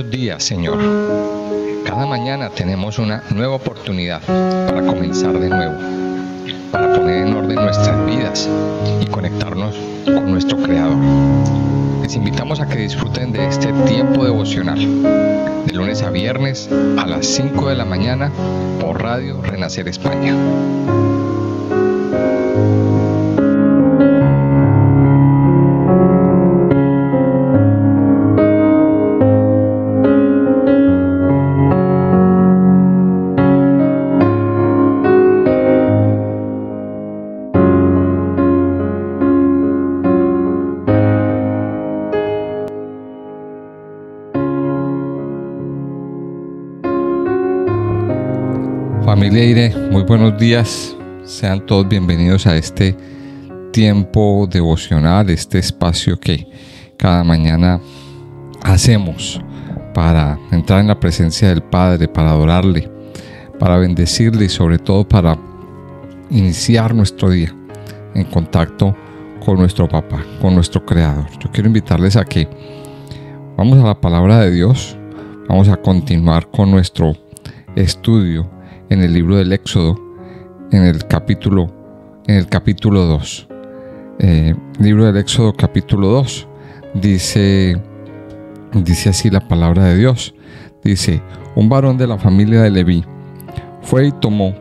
Buenos días, Señor. Cada mañana tenemos una nueva oportunidad para comenzar de nuevo, para poner en orden nuestras vidas y conectarnos con nuestro Creador. Les invitamos a que disfruten de este tiempo devocional, de lunes a viernes a las 5 de la mañana por Radio Renacer España. Familia Aire, muy buenos días. Sean todos bienvenidos a este tiempo devocional, este espacio que cada mañana hacemos para entrar en la presencia del Padre, para adorarle, para bendecirle y sobre todo para iniciar nuestro día en contacto con nuestro Papá, con nuestro Creador. Yo quiero invitarles a que vamos a la palabra de Dios. Vamos a continuar con nuestro estudio en el libro del Éxodo, en el capítulo 2. Libro del Éxodo, capítulo 2. Dice así la palabra de Dios. Dice: un varón de la familia de Leví fue y tomó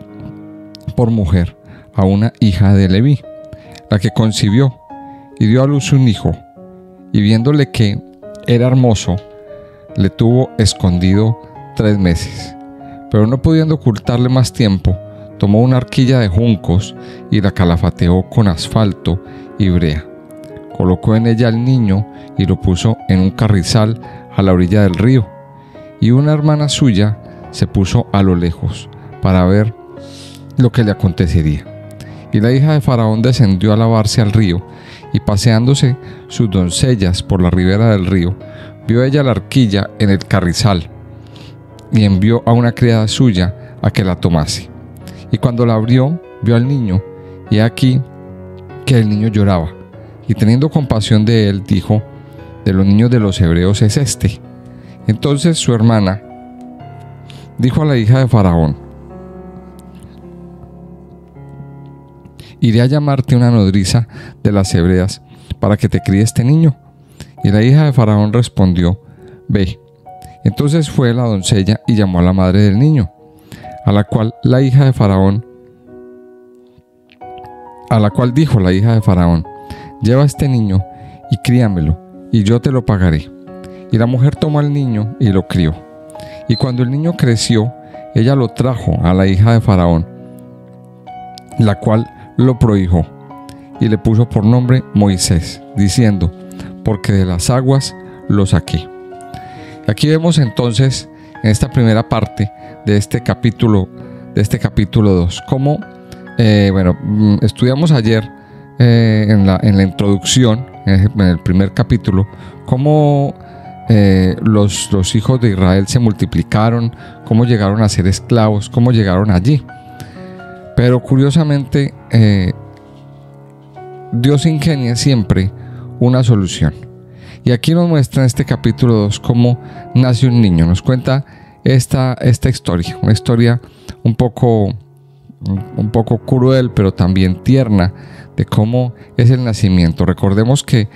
por mujer a una hija de Leví, la que concibió y dio a luz un hijo, y viéndole que era hermoso, le tuvo escondido 3 meses. Pero no pudiendo ocultarle más tiempo, tomó una arquilla de juncos y la calafateó con asfalto y brea. Colocó en ella al niño y lo puso en un carrizal a la orilla del río. Y una hermana suya se puso a lo lejos para ver lo que le acontecería. Y la hija de Faraón descendió a lavarse al río, y paseándose sus doncellas por la ribera del río, vio ella la arquilla en el carrizal, y envió a una criada suya a que la tomase. Y cuando la abrió, vio al niño, y aquí que el niño lloraba. Y teniendo compasión de él, dijo: de los niños de los hebreos es este. Entonces su hermana dijo a la hija de Faraón: iré a llamarte una nodriza de las hebreas para que te críe este niño. Y la hija de Faraón respondió: ve. Entonces fue la doncella y llamó a la madre del niño, a la cual dijo la hija de Faraón: lleva este niño y críamelo, y yo te lo pagaré. Y la mujer tomó al niño y lo crió. Y cuando el niño creció, ella lo trajo a la hija de Faraón, la cual lo prohijó, y le puso por nombre Moisés, diciendo: porque de las aguas lo saqué. Aquí vemos entonces, en esta primera parte de este capítulo 2, cómo, estudiamos ayer en la introducción, en el primer capítulo, cómo los hijos de Israel se multiplicaron, cómo llegaron a ser esclavos, cómo llegaron allí. Pero curiosamente, Dios ingenia siempre una solución. Y aquí nos muestra en este capítulo 2 cómo nace un niño. Nos cuenta esta historia, una historia un poco cruel, pero también tierna, de cómo es el nacimiento. Recordemos que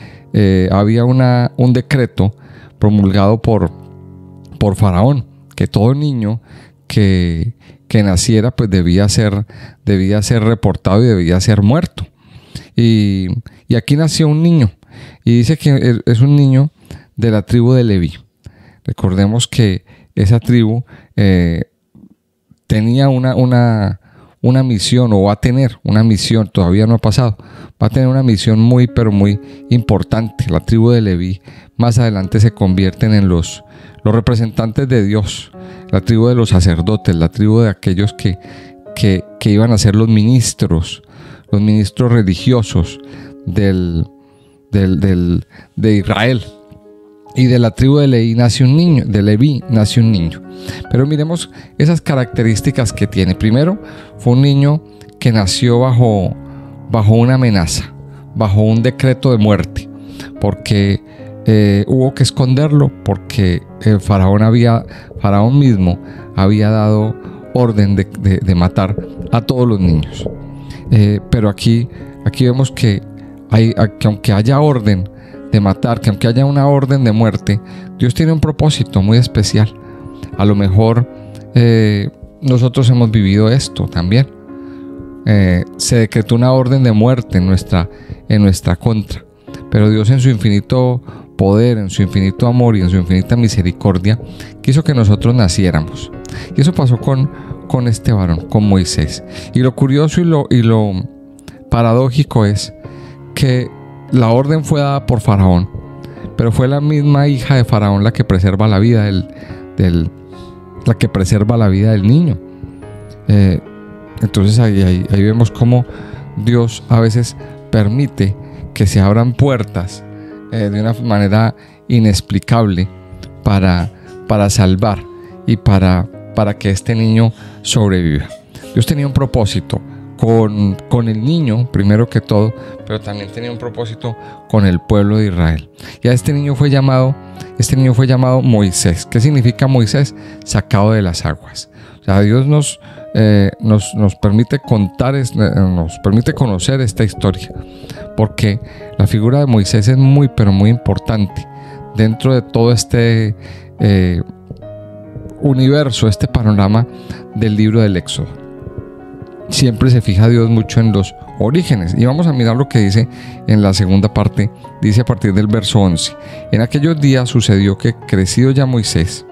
había un decreto promulgado por Faraón, que todo niño que naciera pues debía ser reportado y debía ser muerto. Y aquí nació un niño. Y dice que es un niño de la tribu de Leví. Recordemos que esa tribu tenía una misión, o va a tener una misión, todavía no ha pasado. Va a tener una misión muy, pero muy importante. La tribu de Leví más adelante se convierten en los representantes de Dios. La tribu de los sacerdotes, la tribu de aquellos que iban a ser los ministros religiosos de Israel. Y de la tribu de Leví nace un niño, Pero miremos esas características que tiene. Primero, fue un niño que nació bajo una amenaza, bajo un decreto de muerte, porque hubo que esconderlo porque Faraón mismo había dado orden de matar a todos los niños. Pero aquí vemos que aunque haya orden de matar, que aunque haya una orden de muerte, Dios tiene un propósito muy especial. A lo mejor nosotros hemos vivido esto también. Se decretó una orden de muerte en nuestra contra, pero Dios, en su infinito poder, en su infinito amor y en su infinita misericordia, quiso que nosotros naciéramos. Y eso pasó con este varón, con Moisés. Y lo curioso y lo paradójico es que la orden fue dada por Faraón, pero fue la misma hija de Faraón la que preserva la vida del niño. Entonces ahí vemos cómo Dios a veces permite que se abran puertas de una manera inexplicable para salvar y para que este niño sobreviva. Dios tenía un propósito con el niño, primero que todo, pero también tenía un propósito con el pueblo de Israel. Y a este niño fue llamado Moisés. ¿Qué significa Moisés? Sacado de las aguas. O sea, Dios nos permite nos permite conocer esta historia, porque la figura de Moisés es muy, pero muy importante dentro de todo este universo, este panorama del libro del Éxodo. Siempre se fija Dios mucho en los orígenes, y vamos a mirar lo que dice en la segunda parte. Dice a partir del verso 11: En aquellos días sucedió que, crecido ya Moisés,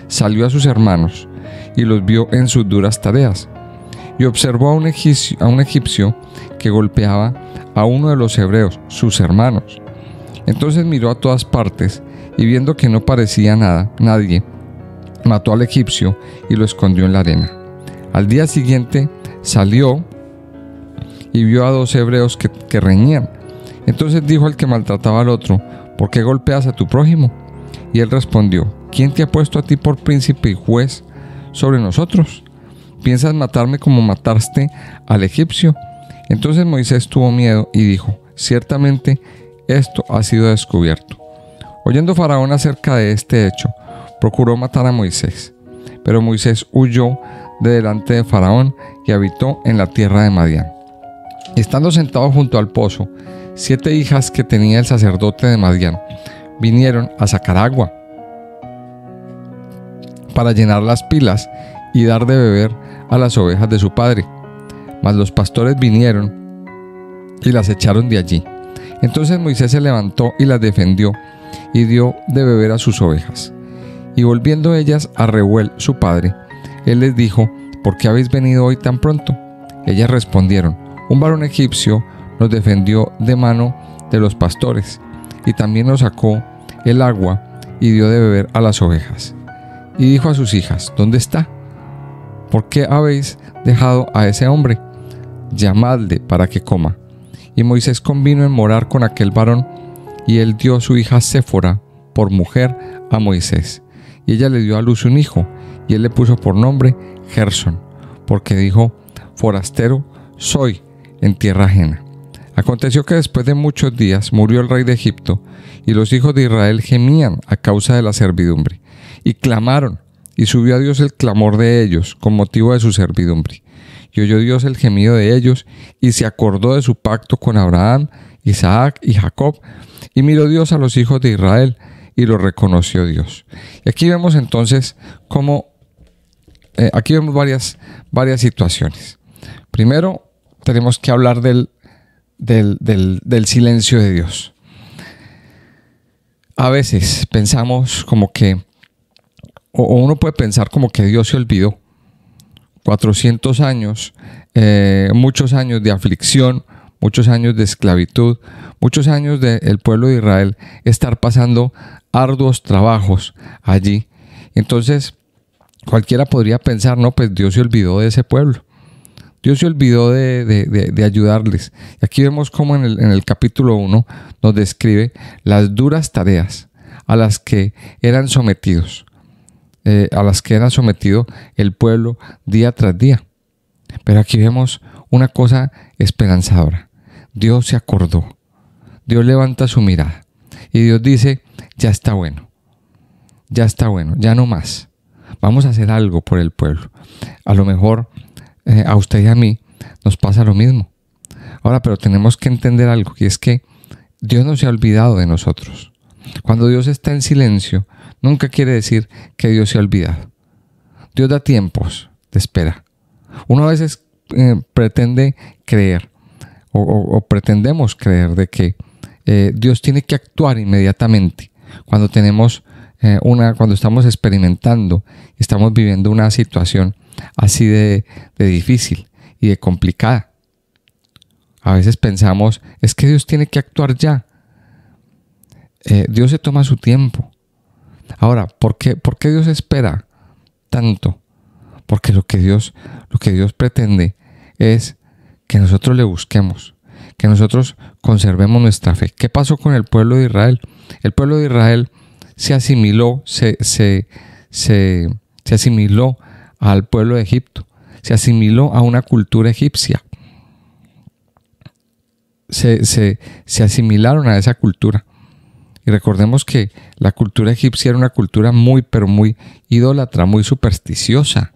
salió a sus hermanos y los vio en sus duras tareas, y observó a un egipcio que golpeaba a uno de los hebreos, sus hermanos. Entonces miró a todas partes, y viendo que no parecía nadie, mató al egipcio y lo escondió en la arena. Al día siguiente salió y vio a 2 hebreos que reñían. Entonces dijo al que maltrataba al otro: ¿Por qué golpeas a tu prójimo? Y él respondió: ¿Quién te ha puesto a ti por príncipe y juez sobre nosotros? ¿Piensas matarme como mataste al egipcio? Entonces Moisés tuvo miedo y dijo: Ciertamente esto ha sido descubierto. Oyendo Faraón acerca de este hecho, procuró matar a Moisés. Pero Moisés huyó de delante de Faraón y habitó en la tierra de Madián. Estando sentado junto al pozo, 7 hijas que tenía el sacerdote de Madián vinieron a sacar agua para llenar las pilas y dar de beber a las ovejas de su padre. Mas los pastores vinieron y las echaron de allí. Entonces Moisés se levantó y las defendió y dio de beber a sus ovejas. Y volviendo ellas a Reuel, su padre, él les dijo: ¿Por qué habéis venido hoy tan pronto? Ellas respondieron: Un varón egipcio nos defendió de mano de los pastores, y también nos sacó el agua y dio de beber a las ovejas. Y dijo a sus hijas: ¿Dónde está? ¿Por qué habéis dejado a ese hombre? Llamadle para que coma. Y Moisés convino en morar con aquel varón, y él dio a su hija Séfora por mujer a Moisés. Y ella le dio a luz un hijo, y él le puso por nombre Gersón, porque dijo: Forastero soy en tierra ajena. Aconteció que después de muchos días murió el rey de Egipto, y los hijos de Israel gemían a causa de la servidumbre, y clamaron, y subió a Dios el clamor de ellos con motivo de su servidumbre. Y oyó Dios el gemido de ellos, y se acordó de su pacto con Abraham, Isaac y Jacob, y miró Dios a los hijos de Israel, y lo reconoció Dios. Y aquí vemos entonces cómo, aquí vemos varias situaciones. Primero, tenemos que hablar del silencio de Dios. A veces pensamos como que, o uno puede pensar como que Dios se olvidó. 400 años, muchos años de aflicción, muchos años de esclavitud, muchos años del pueblo de Israel estar pasando arduos trabajos allí. Entonces, cualquiera podría pensar: no, pues Dios se olvidó de ese pueblo. Dios se olvidó de ayudarles. Y aquí vemos cómo en el capítulo 1 nos describe las duras tareas a las que eran sometidos. A las que era sometido el pueblo día tras día. Pero aquí vemos una cosa esperanzadora. Dios se acordó. Dios levanta su mirada. Y Dios dice: ya está bueno, ya no más. Vamos a hacer algo por el pueblo. A lo mejor a usted y a mí nos pasa lo mismo. Ahora, pero tenemos que entender algo, y es que Dios no se ha olvidado de nosotros. Cuando Dios está en silencio, nunca quiere decir que Dios se ha olvidado. Dios da tiempos de espera. Uno a veces pretende creer o pretendemos creer de que Dios tiene que actuar inmediatamente cuando cuando estamos experimentando, estamos viviendo una situación así de difícil y de complicada. A veces pensamos, es que Dios tiene que actuar ya. Dios se toma su tiempo. Ahora, ¿por qué Dios espera tanto? Porque lo que Dios pretende es que nosotros le busquemos, que nosotros conservemos nuestra fe. ¿Qué pasó con el pueblo de Israel? El pueblo de Israel se asimiló, se asimiló al pueblo de Egipto, se asimiló a una cultura egipcia. Se asimilaron a esa cultura. Y recordemos que la cultura egipcia era una cultura muy, pero muy idólatra, muy supersticiosa.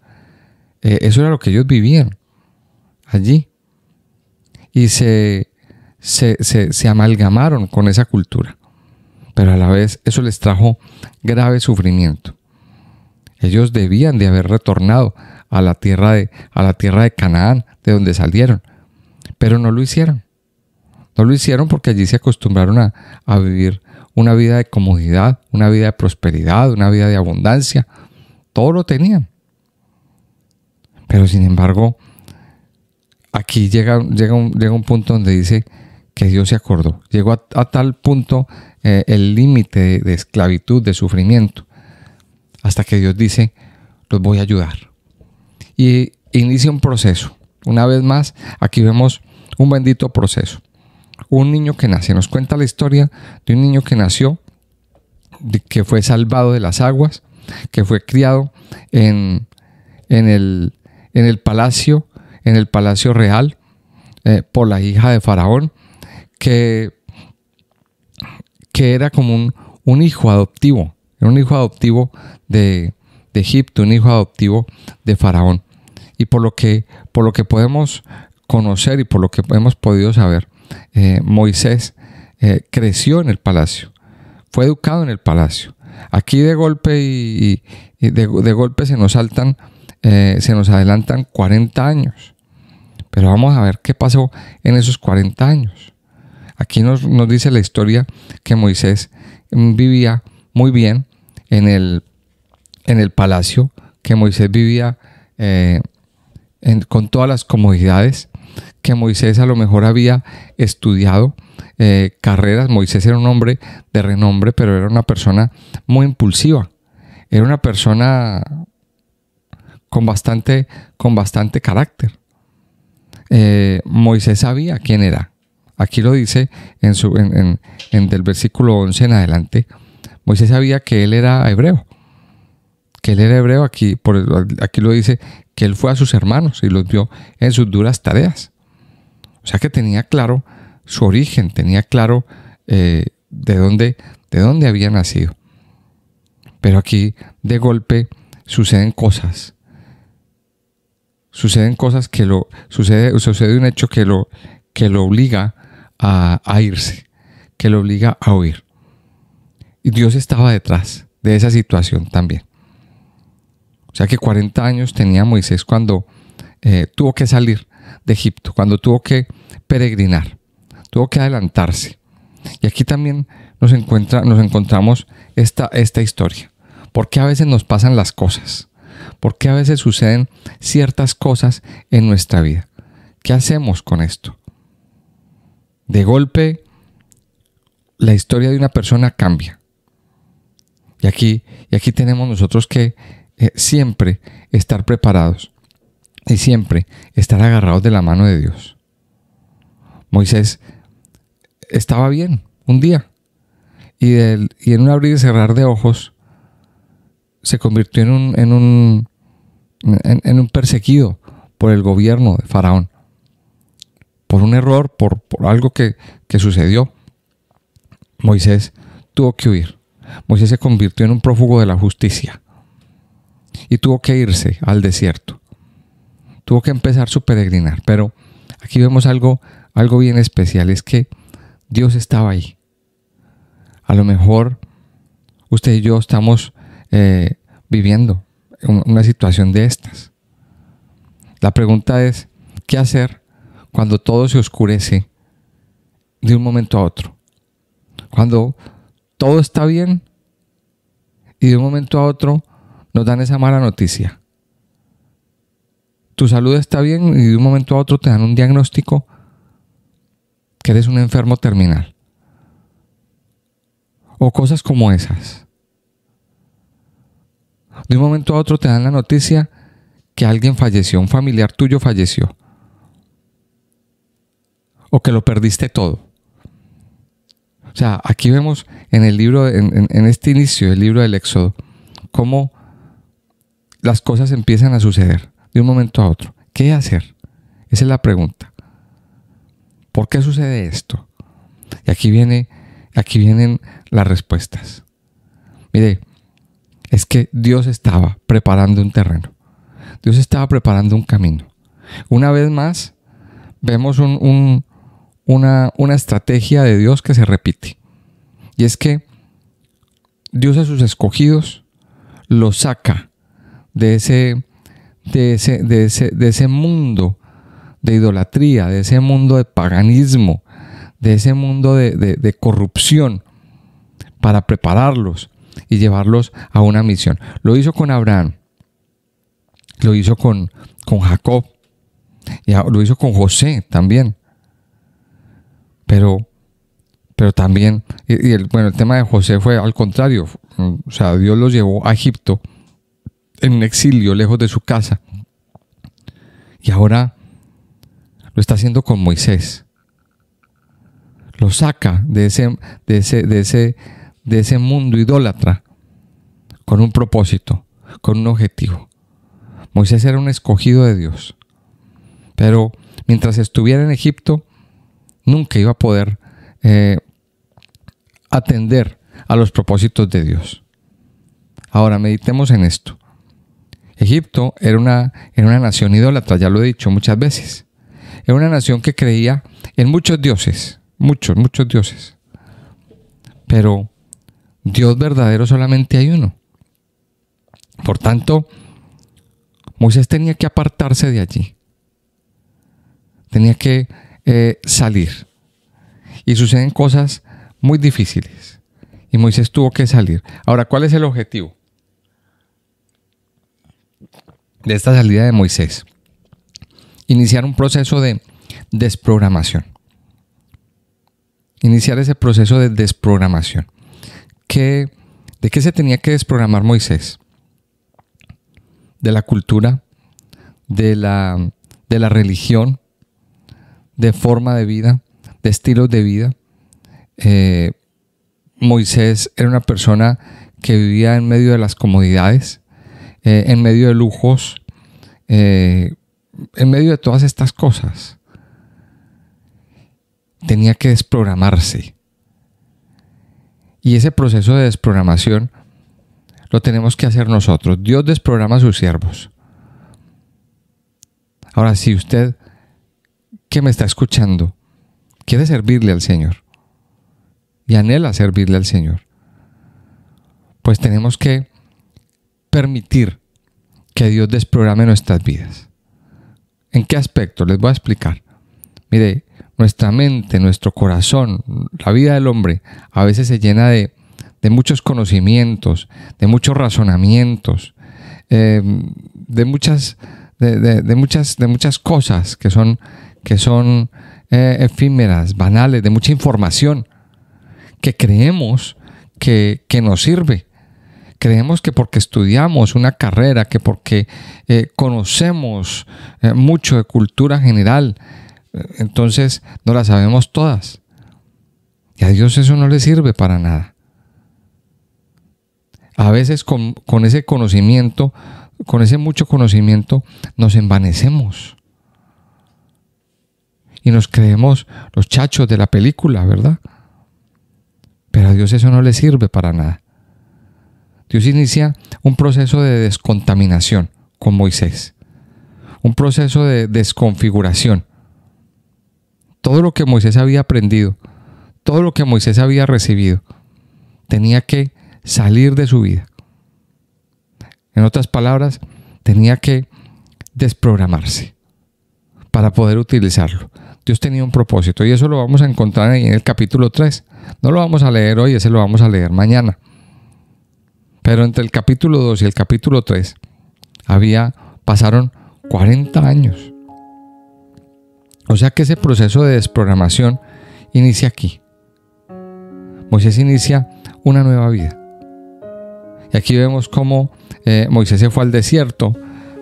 Eso era lo que ellos vivían allí. Y se amalgamaron con esa cultura. Pero a la vez eso les trajo grave sufrimiento. Ellos debían de haber retornado a la tierra de Canaán, de donde salieron. Pero no lo hicieron. No lo hicieron porque allí se acostumbraron a vivir una vida de comodidad, una vida de prosperidad, una vida de abundancia. Todo lo tenían. Pero sin embargo, aquí llega un punto donde dice que Dios se acordó. Llegó a tal punto el límite de esclavitud, de sufrimiento, hasta que Dios dice, los voy a ayudar. Y inicia un proceso. Una vez más, aquí vemos un bendito proceso. Un niño que nace. Nos cuenta la historia de un niño que nació, que fue salvado de las aguas, que fue criado en el palacio real por la hija de Faraón, que era como un hijo adoptivo. Era un hijo adoptivo de Egipto, un hijo adoptivo de Faraón. Y por lo que podemos conocer y por lo que hemos podido saber, Moisés creció en el palacio, fue educado en el palacio. Aquí de golpe y de golpe se nos adelantan 40 años. Pero vamos a ver qué pasó en esos 40 años. Aquí nos dice la historia que Moisés vivía muy bien en el palacio, que Moisés vivía con todas las comodidades, que Moisés a lo mejor había estudiado carreras. Moisés era un hombre de renombre, pero era una persona muy impulsiva. Era una persona con bastante carácter. Moisés sabía quién era. Aquí lo dice del versículo 11 en adelante. Moisés sabía que él era hebreo. Aquí lo dice que él fue a sus hermanos y los vio en sus duras tareas. O sea que tenía claro su origen, tenía claro de dónde había nacido. Pero aquí de golpe suceden cosas. Sucede un hecho que lo obliga a irse, que lo obliga a huir. Y Dios estaba detrás de esa situación también. O sea que 40 años tenía Moisés cuando tuvo que salir de Egipto, cuando tuvo que peregrinar, tuvo que adelantarse. Y aquí también nos encontramos esta historia. ¿Por qué a veces nos pasan las cosas? ¿Por qué a veces suceden ciertas cosas en nuestra vida? ¿Qué hacemos con esto? De golpe, la historia de una persona cambia. Y aquí tenemos nosotros que siempre estar preparados y siempre estar agarrados de la mano de Dios. Moisés estaba bien un día y en un abrir y cerrar de ojos se convirtió en un perseguido por el gobierno de Faraón, por un error, por algo que sucedió. Moisés tuvo que huir. Moisés se convirtió en un prófugo de la justicia y tuvo que irse al desierto. Tuvo que empezar su peregrinar. Pero aquí vemos algo bien especial, es que Dios estaba ahí. A lo mejor usted y yo estamos viviendo una situación de estas. La pregunta es, ¿qué hacer cuando todo se oscurece de un momento a otro? Cuando todo está bien y de un momento a otro nos dan esa mala noticia. Tu salud está bien y de un momento a otro te dan un diagnóstico que eres un enfermo terminal. O cosas como esas. De un momento a otro te dan la noticia que alguien falleció, un familiar tuyo falleció. O que lo perdiste todo. O sea, aquí vemos en el libro, en este inicio del libro del Éxodo, cómo las cosas empiezan a suceder de un momento a otro. ¿Qué hacer? Esa es la pregunta. ¿Por qué sucede esto? Y aquí vienen las respuestas. Mire, es que Dios estaba preparando un terreno. Dios estaba preparando un camino. Una vez más, vemos una estrategia de Dios que se repite. Y es que Dios a sus escogidos los saca de ese mundo de idolatría, de ese mundo de paganismo, de ese mundo de corrupción, para prepararlos y llevarlos a una misión. Lo hizo con Abraham, lo hizo con Jacob, y lo hizo con José también. Pero también, el tema de José fue al contrario. O sea, Dios los llevó a Egipto en un exilio lejos de su casa. Y ahora lo está haciendo con Moisés. Lo saca de ese mundo idólatra con un propósito, con un objetivo. Moisés era un escogido de Dios. Pero mientras estuviera en Egipto, nunca iba a poder atender a los propósitos de Dios. Ahora meditemos en esto. Egipto era una nación idólatra, ya lo he dicho muchas veces. Era una nación que creía en muchos dioses, muchos dioses. Pero Dios verdadero solamente hay uno. Por tanto, Moisés tenía que apartarse de allí. Tenía que salir. Y suceden cosas muy difíciles. Y Moisés tuvo que salir. Ahora, ¿cuál es el objetivo de esta salida de Moisés? Iniciar un proceso de desprogramación. Iniciar ese proceso de desprogramación. ¿De qué se tenía que desprogramar Moisés? De la cultura, de la religión, de forma de vida, de estilos de vida. Moisés era una persona que vivía en medio de las comodidades, en medio de lujos, en medio de todas estas cosas. Tenía que desprogramarse. Y ese proceso de desprogramación lo tenemos que hacer nosotros. Dios desprograma a sus siervos. Ahora, si usted que me está escuchando quiere servirle al Señor y anhela servirle al Señor, pues tenemos que permitir que Dios desprograme nuestras vidas. ¿En qué aspecto? Les voy a explicar. Mire, nuestra mente, nuestro corazón, la vida del hombre a veces se llena de muchos conocimientos, de muchos razonamientos, de muchas cosas que son efímeras, banales, de mucha información que creemos que nos sirve. Creemos que porque estudiamos una carrera, que porque conocemos mucho de cultura general, entonces no la sabemos todas. Y a Dios eso no le sirve para nada. A veces con ese conocimiento, con ese mucho conocimiento, nos envanecemos. Y nos creemos los chachos de la película, ¿verdad? Pero a Dios eso no le sirve para nada. Dios inicia un proceso de descontaminación con Moisés, un proceso de desconfiguración. Todo lo que Moisés había aprendido, todo lo que Moisés había recibido, tenía que salir de su vida. En otras palabras, tenía que desprogramarse para poder utilizarlo. Dios tenía un propósito y eso lo vamos a encontrar ahí en el capítulo 3. No lo vamos a leer hoy, ese lo vamos a leer mañana. Pero entre el capítulo 2 y el capítulo 3 pasaron 40 años. O sea que ese proceso de desprogramación inicia aquí. Moisés inicia una nueva vida. Y aquí vemos cómo Moisés se fue al desierto.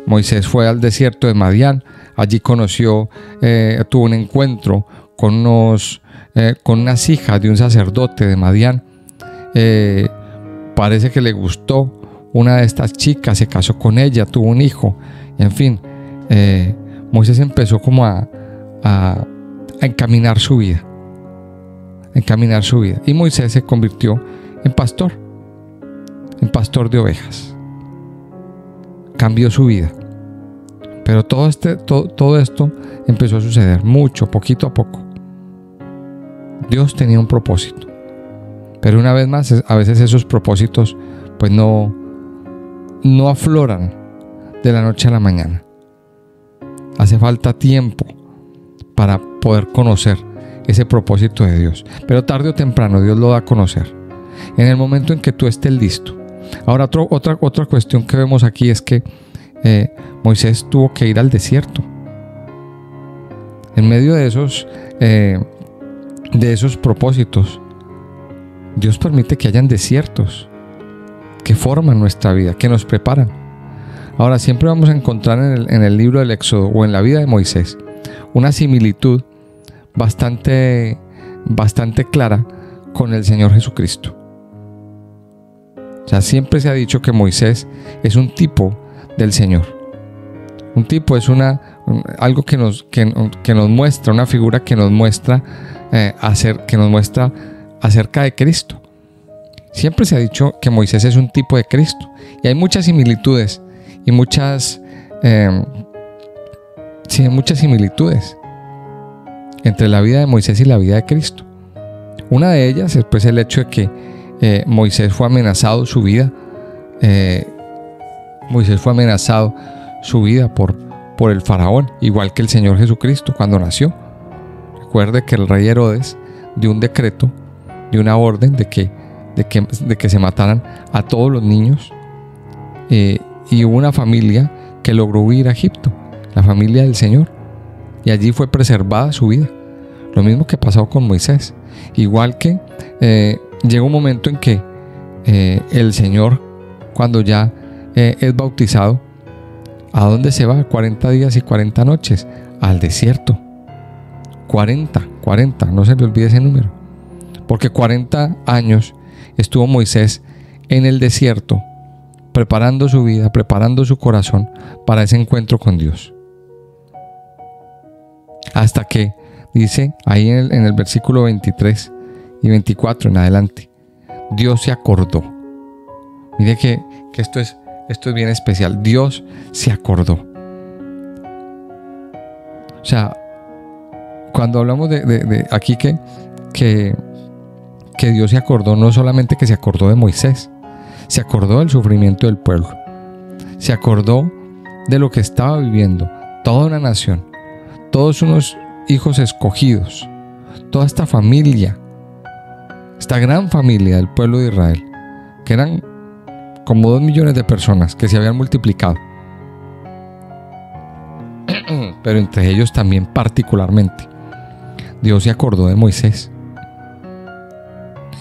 Moisés fue al desierto de Madián. Allí tuvo un encuentro con unas hijas de un sacerdote de Madián. Parece que le gustó una de estas chicas, se casó con ella, tuvo un hijo. En fin, Moisés empezó como a encaminar su vida. Y Moisés se convirtió en pastor de ovejas. Cambió su vida. Pero todo esto empezó a suceder poquito a poco. Dios tenía un propósito. Pero una vez más, a veces esos propósitos pues no afloran de la noche a la mañana. Hace falta tiempo para poder conocer ese propósito de Dios. Pero tarde o temprano Dios lo da a conocer. En el momento en que tú estés listo. Ahora otra cuestión que vemos aquí es que Moisés tuvo que ir al desierto. En medio de esos propósitos, Dios permite que hayan desiertos que forman nuestra vida, que nos preparan. Ahora, siempre vamos a encontrar en el libro del Éxodo o en la vida de Moisés una similitud bastante clara con el Señor Jesucristo. O sea, siempre se ha dicho que Moisés es un tipo del Señor. Un tipo es algo que nos muestra, una figura que nos muestra acerca de Cristo. Siempre se ha dicho que Moisés es un tipo de Cristo. Y hay muchas similitudes y muchas similitudes entre la vida de Moisés y la vida de Cristo. Una de ellas es pues el hecho de que Moisés fue amenazado su vida. Moisés fue amenazado su vida por el faraón, igual que el Señor Jesucristo cuando nació. Recuerde que el rey Herodes dio un decreto, dio una orden de que se mataran a todos los niños, y hubo una familia que logró huir a Egipto, la familia del Señor, y allí fue preservada su vida. Lo mismo que pasó con Moisés, igual que llega un momento en que el Señor, cuando ya es bautizado, ¿a dónde se va? 40 días y 40 noches al desierto. 40, no se le olvide ese número, porque 40 años estuvo Moisés en el desierto, preparando su vida, preparando su corazón para ese encuentro con Dios. Hasta que dice ahí en el versículo 23 y 24 en adelante, Dios se acordó. Mire que esto es bien especial. Dios se acordó. O sea, cuando hablamos de aquí que Dios se acordó, no solamente que se acordó de Moisés, se acordó del sufrimiento del pueblo, se acordó de lo que estaba viviendo toda una nación, todos unos hijos escogidos, toda esta familia, esta gran familia del pueblo de Israel, que eran como 2 millones de personas que se habían multiplicado, pero entre ellos también particularmente Dios se acordó de Moisés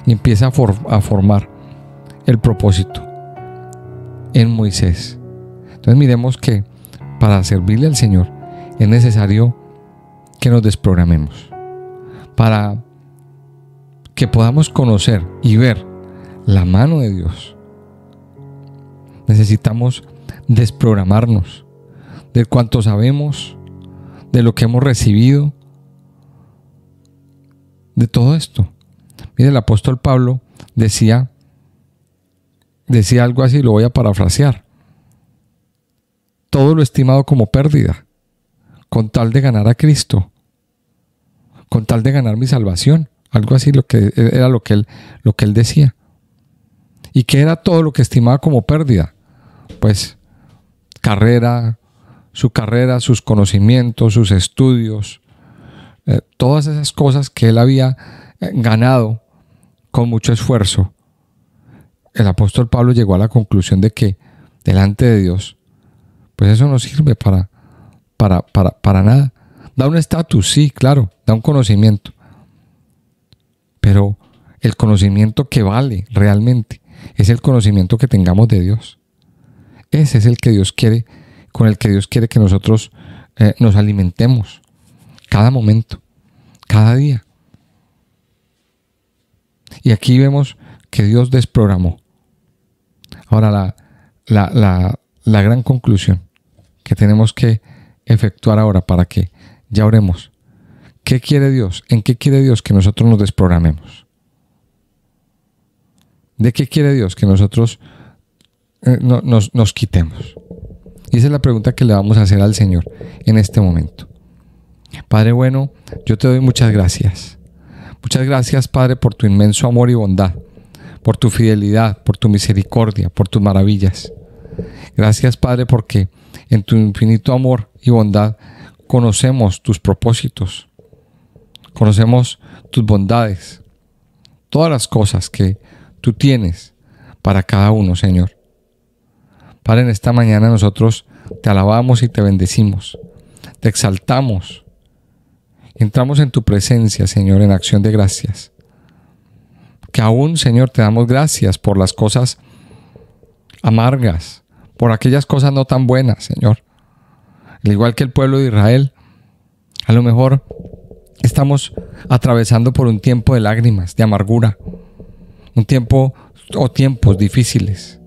y empieza a formar el propósito en Moisés. Entonces miremos que para servirle al Señor es necesario que nos desprogramemos, para que podamos conocer y ver la mano de Dios. Necesitamos desprogramarnos de cuanto sabemos, de lo que hemos recibido, de todo esto. Mire, el apóstol Pablo decía decía algo así, lo voy a parafrasear: todo lo he estimado como pérdida, con tal de ganar a Cristo, con tal de ganar mi salvación. Algo así era lo que él decía. ¿Y qué era todo lo que estimaba como pérdida? Pues su carrera, sus conocimientos, sus estudios, todas esas cosas que él había ganado con mucho esfuerzo. El apóstol Pablo llegó a la conclusión de que delante de Dios, pues eso no sirve para nada. Da un estatus, sí, claro, da un conocimiento, pero el conocimiento que vale realmente es el conocimiento que tengamos de Dios. Ese es el que Dios quiere, con el que Dios quiere que nosotros nos alimentemos cada momento, cada día. Y aquí vemos que Dios desprogramó. Ahora la gran conclusión que tenemos que efectuar ahora para que ya oremos: ¿qué quiere Dios? ¿En qué quiere Dios que nosotros nos desprogramemos? ¿De qué quiere Dios que nosotros nos quitemos? Y esa es la pregunta que le vamos a hacer al Señor en este momento. Padre bueno, yo te doy muchas gracias. Muchas gracias, Padre, por tu inmenso amor y bondad, por tu fidelidad, por tu misericordia, por tus maravillas. Gracias, Padre, porque en tu infinito amor y bondad conocemos tus propósitos, conocemos tus bondades, todas las cosas que tú tienes para cada uno, Señor. Padre, en esta mañana nosotros te alabamos y te bendecimos, te exaltamos. Entramos en tu presencia, Señor, en acción de gracias. Que aún, Señor, te damos gracias por las cosas amargas, por aquellas cosas no tan buenas, Señor. Al igual que el pueblo de Israel, a lo mejor estamos atravesando por un tiempo de lágrimas, de amargura, un tiempo o tiempos difíciles.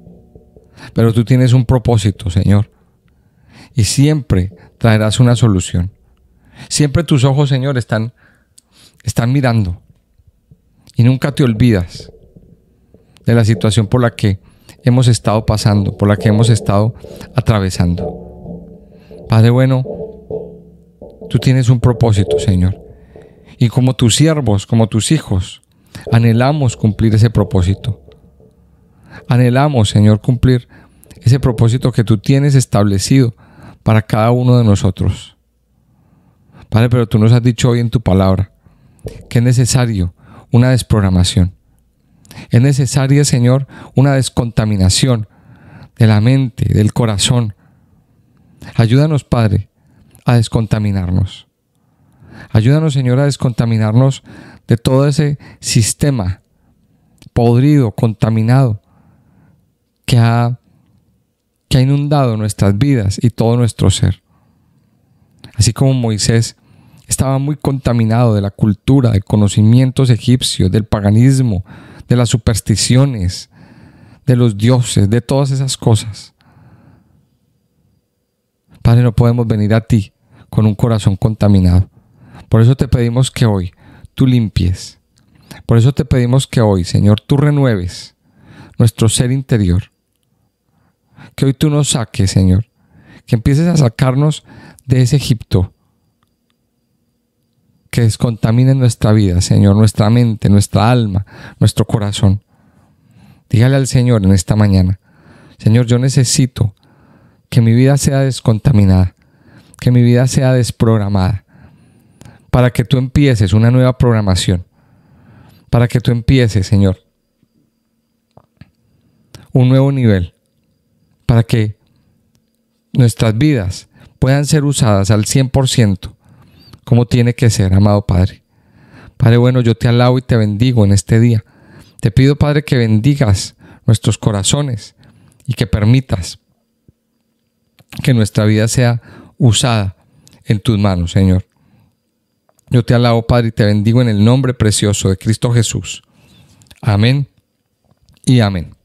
Pero tú tienes un propósito, Señor, y siempre traerás una solución. Siempre tus ojos, Señor, están mirando, y nunca te olvidas de la situación por la que hemos estado pasando, por la que hemos estado atravesando. Padre bueno, tú tienes un propósito, Señor, y como tus siervos, como tus hijos, anhelamos cumplir ese propósito. Anhelamos, Señor, cumplir ese propósito que tú tienes establecido para cada uno de nosotros. Padre, pero tú nos has dicho hoy en tu palabra que es necesario una desprogramación. Es necesaria, Señor, una descontaminación de la mente, del corazón. Ayúdanos, Padre, a descontaminarnos. Ayúdanos, Señor, a descontaminarnos de todo ese sistema podrido, contaminado, que ha inundado nuestras vidas y todo nuestro ser. Así como Moisés estaba muy contaminado de la cultura, de conocimientos egipcios, del paganismo, de las supersticiones, de los dioses, de todas esas cosas. Padre, no podemos venir a ti con un corazón contaminado. Por eso te pedimos que hoy tú limpies. Por eso te pedimos que hoy, Señor, tú renueves nuestro ser interior. Que hoy tú nos saques, Señor. Que empieces a sacarnos de ese Egipto que descontamine nuestra vida, Señor, nuestra mente, nuestra alma, nuestro corazón. Dígale al Señor en esta mañana: Señor, yo necesito que mi vida sea descontaminada, que mi vida sea desprogramada, para que tú empieces una nueva programación, para que tú empieces, Señor, un nuevo nivel, para que nuestras vidas puedan ser usadas al 100% como tiene que ser, amado Padre. Padre bueno, yo te alabo y te bendigo en este día. Te pido, Padre, que bendigas nuestros corazones y que permitas que nuestra vida sea usada en tus manos, Señor. Yo te alabo, Padre, y te bendigo en el nombre precioso de Cristo Jesús. Amén y amén.